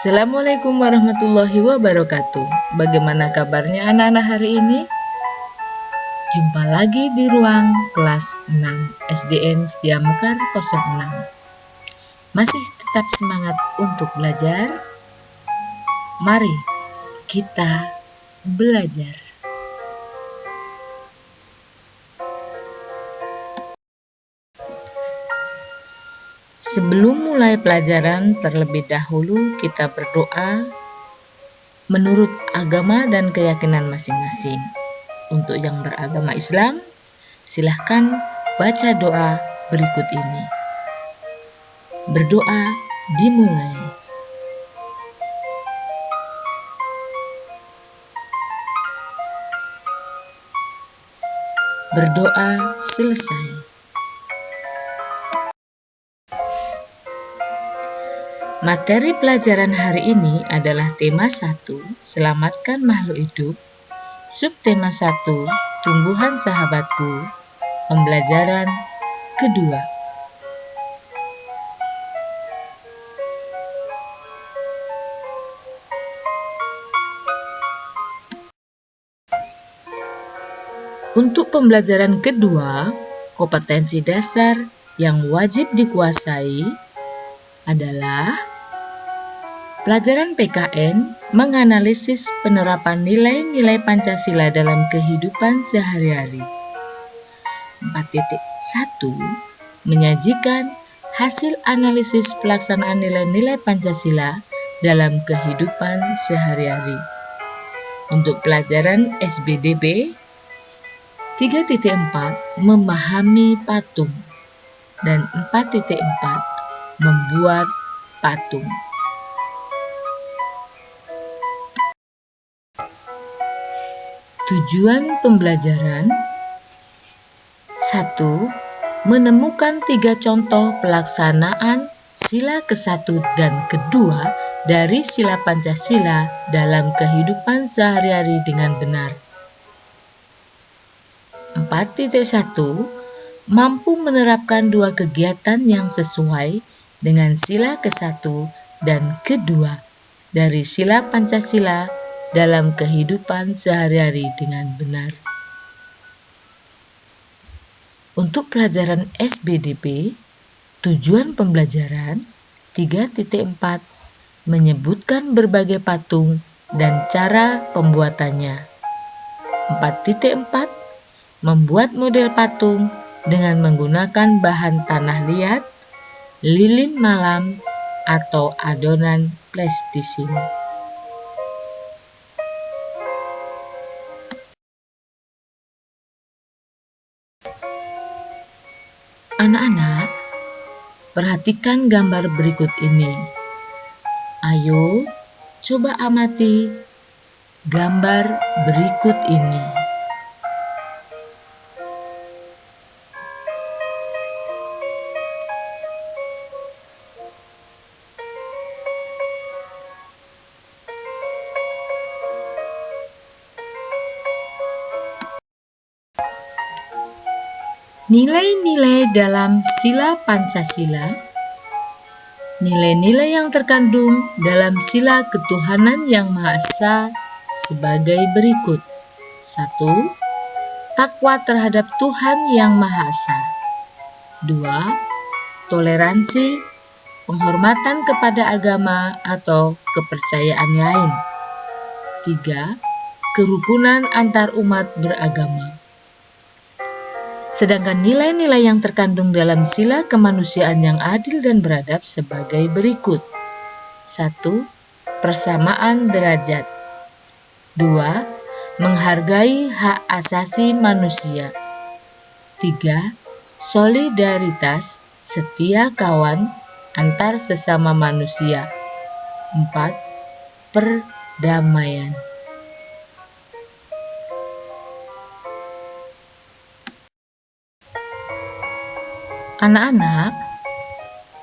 Assalamualaikum warahmatullahi wabarakatuh. Bagaimana kabarnya anak-anak hari ini? Jumpa lagi di ruang kelas 6 SDN Setia Mekar 06. Masih tetap semangat untuk belajar? Mari kita belajar. Sebelum mulai pelajaran, terlebih dahulu kita berdoa menurut agama dan keyakinan masing-masing. Untuk yang beragama Islam, silahkan baca doa berikut ini. Berdoa dimulai. Berdoa selesai. Materi pelajaran hari ini adalah tema 1, selamatkan makhluk hidup, subtema 1, tumbuhan sahabatku, pembelajaran kedua. Untuk pembelajaran kedua, kompetensi dasar yang wajib dikuasai adalah pelajaran PKN menganalisis penerapan nilai-nilai Pancasila dalam kehidupan sehari-hari. 4.1 menyajikan hasil analisis pelaksanaan nilai-nilai Pancasila dalam kehidupan sehari-hari. Untuk pelajaran SBDB 3.4 memahami patung dan 4.4 membuat patung. Tujuan pembelajaran 1. Menemukan 3 contoh pelaksanaan sila ke-1 dan ke-2 dari sila Pancasila dalam kehidupan sehari-hari dengan benar. 4.1. Mampu menerapkan 2 kegiatan yang sesuai dengan sila ke-1 dan ke-2 dari sila Pancasila dalam kehidupan sehari-hari dengan benar. Untuk pelajaran SBDP, tujuan pembelajaran 3.4 menyebutkan berbagai patung dan cara pembuatannya. 4.4 membuat model patung dengan menggunakan bahan tanah liat, lilin malam, atau adonan plastisine. Anak-anak, perhatikan gambar berikut ini. Ayo, coba amati gambar berikut ini. Nilai-nilai dalam sila Pancasila. Nilai-nilai yang terkandung dalam sila ketuhanan yang Maha Esa sebagai berikut. 1. Takwa terhadap Tuhan yang Maha Esa. 2. Toleransi, penghormatan kepada agama atau kepercayaan lain. 3. Kerukunan antar umat beragama. Sedangkan nilai-nilai yang terkandung dalam sila kemanusiaan yang adil dan beradab sebagai berikut. 1. Persamaan derajat. 2. Menghargai hak asasi manusia. 3. Solidaritas, setia kawan antar sesama manusia. 4. Perdamaian. Anak-anak,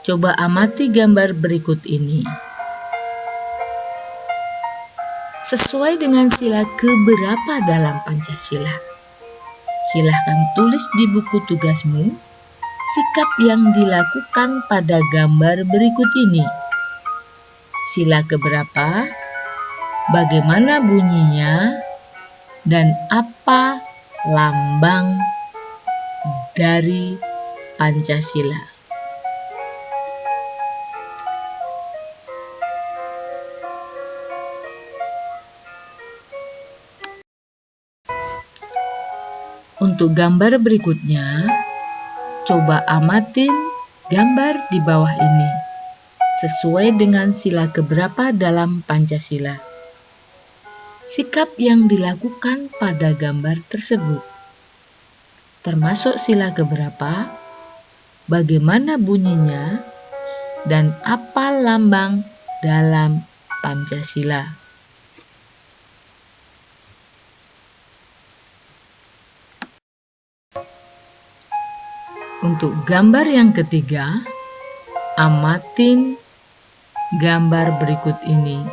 coba amati gambar berikut ini. Sesuai dengan sila keberapa dalam Pancasila? Silahkan tulis di buku tugasmu sikap yang dilakukan pada gambar berikut ini. sila keberapa, bagaimana bunyinya, dan apa lambang dari Pancasila. Untuk gambar berikutnya, coba amatin gambar di bawah ini, sesuai dengan sila keberapa dalam Pancasila. Sikap yang dilakukan pada gambar tersebut, termasuk sila keberapa, bagaimana bunyinya, dan apa lambang dalam Pancasila. Untuk gambar yang ketiga, amatin gambar berikut ini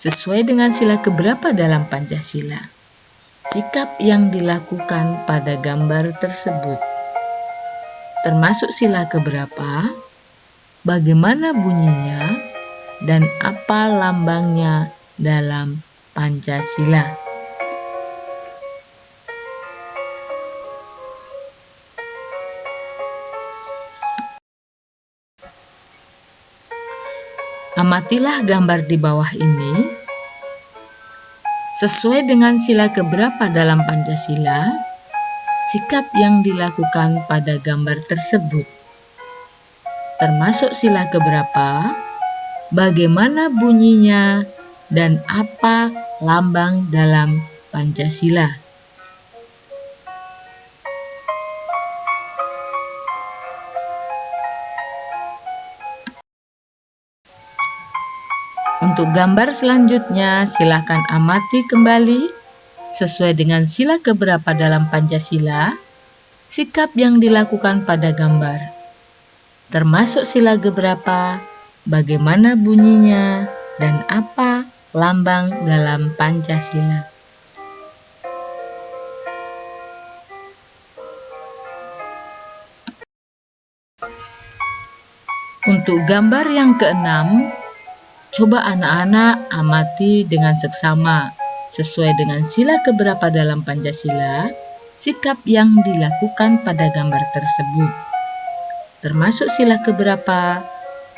sesuai dengan sila keberapa dalam Pancasila. Sikap yang dilakukan pada gambar tersebut, termasuk sila keberapa, bagaimana bunyinya, dan apa lambangnya dalam Pancasila. Amatilah gambar di bawah ini sesuai dengan sila keberapa dalam Pancasila. Sikap yang dilakukan pada gambar tersebut, termasuk sila keberapa, bagaimana bunyinya, dan apa lambang dalam Pancasila. Untuk gambar selanjutnya, silakan amati kembali sesuai dengan sila keberapa dalam Pancasila, sikap yang dilakukan pada gambar, termasuk sila keberapa, bagaimana bunyinya, dan apa lambang dalam Pancasila. Untuk gambar yang keenam, coba anak-anak amati dengan seksama sesuai dengan sila keberapa dalam Pancasila, sikap yang dilakukan pada gambar tersebut, termasuk sila keberapa,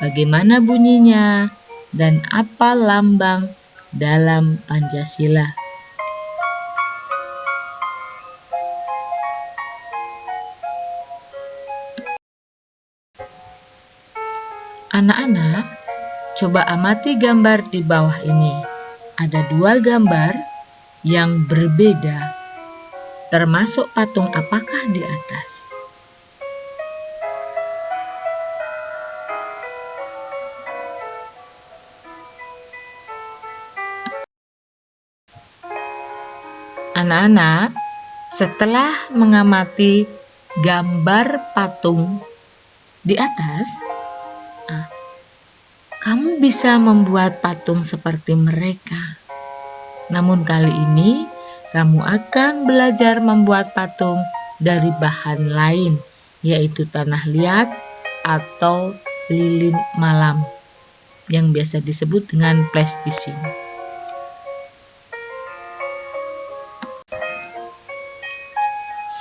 bagaimana bunyinya, dan apa lambang dalam Pancasila. Anak-anak, coba amati gambar di bawah ini. Ada dua gambar yang berbeda, termasuk patung apakah di atas? Anak-anak, setelah mengamati gambar patung di atas, kamu bisa membuat patung seperti mereka. Namun kali ini, kamu akan belajar membuat patung dari bahan lain, yaitu tanah liat atau lilin malam, yang biasa disebut dengan plastisine.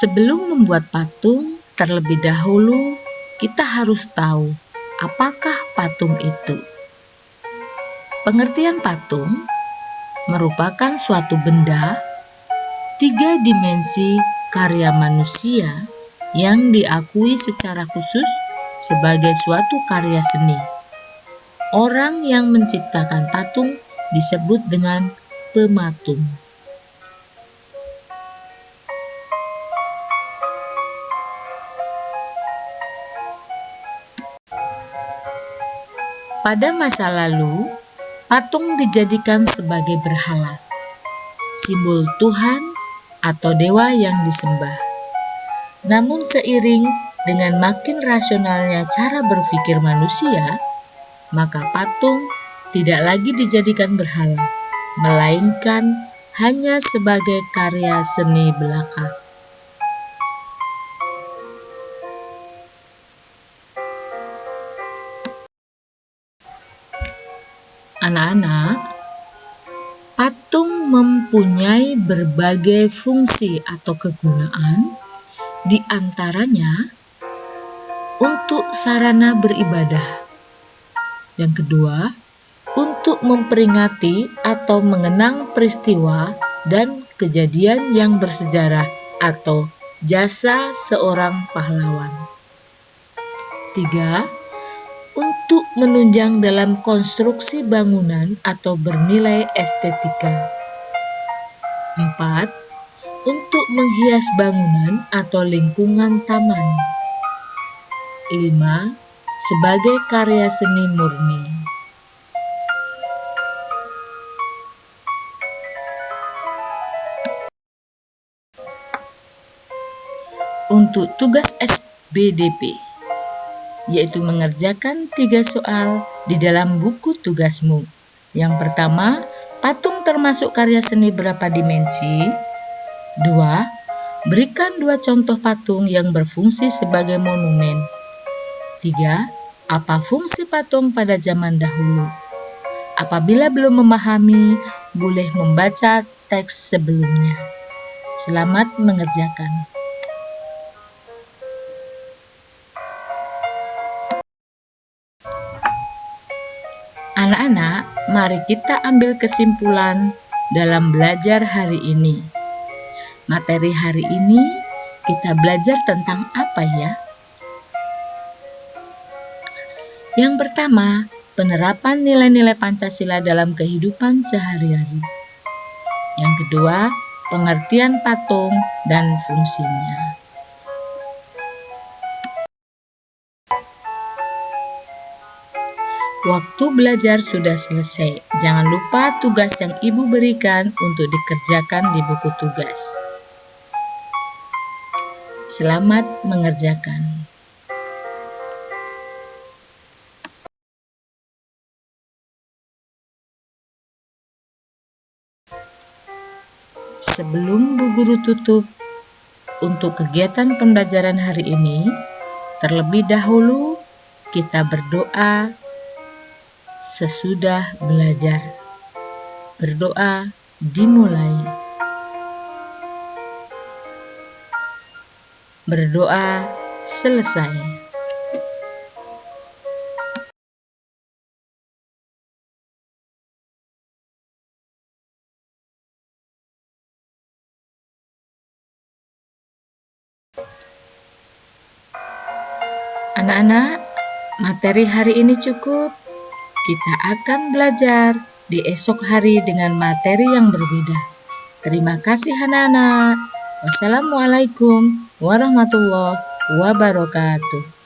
Sebelum membuat patung, terlebih dahulu kita harus tahu apakah patung itu. Pengertian patung merupakan suatu benda 3 dimensi karya manusia yang diakui secara khusus sebagai suatu karya seni. Orang yang menciptakan patung disebut dengan pematung. Pada masa lalu, patung dijadikan sebagai berhala, simbol Tuhan atau dewa yang disembah. Namun seiring dengan makin rasionalnya cara berpikir manusia, maka patung tidak lagi dijadikan berhala, melainkan hanya sebagai karya seni belaka. Anak-anak, patung mempunyai berbagai fungsi atau kegunaan, di antaranya untuk sarana beribadah. Yang kedua, untuk memperingati atau mengenang peristiwa dan kejadian yang bersejarah atau jasa seorang pahlawan. 3. Untuk menunjang dalam konstruksi bangunan atau bernilai estetika. 4. Untuk menghias bangunan atau lingkungan taman. 5. Sebagai karya seni murni. Untuk tugas SBDP, yaitu mengerjakan 3 soal di dalam buku tugasmu. Yang pertama, patung termasuk karya seni berapa dimensi? 2. Berikan 2 contoh patung yang berfungsi sebagai monumen. 3. Apa fungsi patung pada zaman dahulu? Apabila belum memahami, boleh membaca teks sebelumnya. Selamat mengerjakan. Anak-anak, mari kita ambil kesimpulan dalam belajar hari ini. Materi hari ini kita belajar tentang apa ya? Yang pertama, penerapan nilai-nilai Pancasila dalam kehidupan sehari-hari. Yang kedua, pengertian patung dan fungsinya. Waktu belajar sudah selesai. Jangan lupa tugas yang Ibu berikan untuk dikerjakan di buku tugas. Selamat mengerjakan. Sebelum Bu Guru tutup untuk kegiatan pembelajaran hari ini, terlebih dahulu kita berdoa sesudah belajar. Berdoa dimulai. Berdoa selesai. Anak-anak, materi hari ini cukup. Kita akan belajar di esok hari dengan materi yang berbeda. Terima kasih anak-anak. Wassalamualaikum warahmatullahi wabarakatuh.